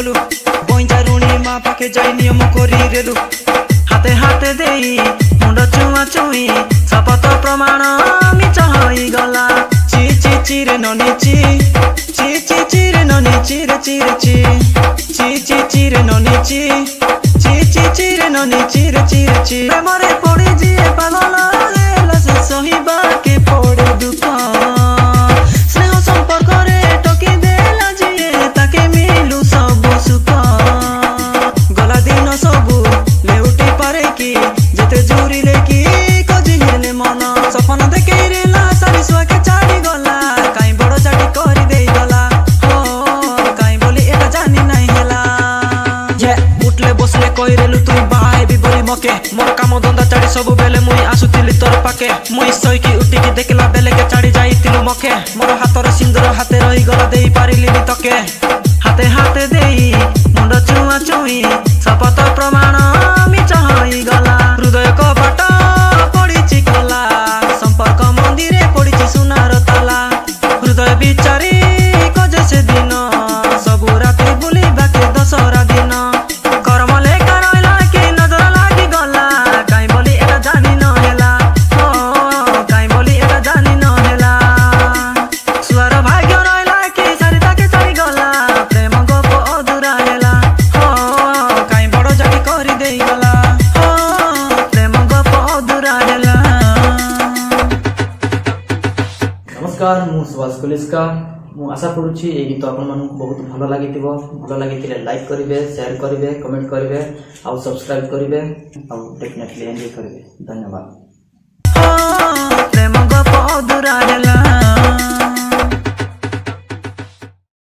गलु बइंजारुणी मा पाखे जाई नियम करी रेलु हाते हाते देई मुंड चुआ चुई शपथ प्रमाण मिछ होई गला ची ची ची रे ननी ची ची ची ची रे ननी ची रे ची रे ची ची ची ची रे ननी ची ची ची ची रे ननी ची रे ची रे ची प्रेमरे पड़ी जिए पागल हेला से सहिबा के पड़े दुख स्नेह संपर्क रे टकी देला जिए ताके मिलु सब सुख गला दिन सबु लेउटी पारे कि जेते जुरी ले कि कजी हेले मन सपन देखे रेला सारी सुआके छाड़ी गला काई बड़ चाटी करी देई गला हो काई बोली एटा जानी नाही हेला जे उठले बसले कहि रेलु तुई बाय भी बोली मके मोर काम धंदा छाड़ी सब बेले मुई आसुतिली तोर पाके मुई सईकी उठिकी देखला बेले के छाड़ी जाईतिलु मके मोर हातर सिंदूर हाते रही गला देई पारिलिनी तके हाते हाते देई मुंड चुआ चुई शपथ प्रमाण मिछ होई गला हृदय कपट पड़िछि खोला संपर्क मंदिरे पड़िछि सुनार ताला हृदय बिचारी खोजे से दिन सबु राति बुली बाके दशहरा दिन कर्म लेखा रहिला कि नजर लागी गला काई बोली एटा जानी न हेला हो काई बोली एटा जानी न हेला सुआर भाग्य रहिला कि सारी ताके छाड़ी गला प्रेम गप अधूरा हेला हो काई बड़ जाटी करी देई गला हो प्रेम गप अधूरा हेला। नमस्कार मु सुभाष कलिस्का मु आशा करुछि ए गीत आपन मन बहुत भलो लागितिबो भलो लागितिले लाइक करिवे शेयर करिवे कमेंट करिवे आ सब्सक्राइब करिवे आ डेफिनेटली एंजॉय करिवे धन्यवाद। प्रेम गप अधूरा हेला।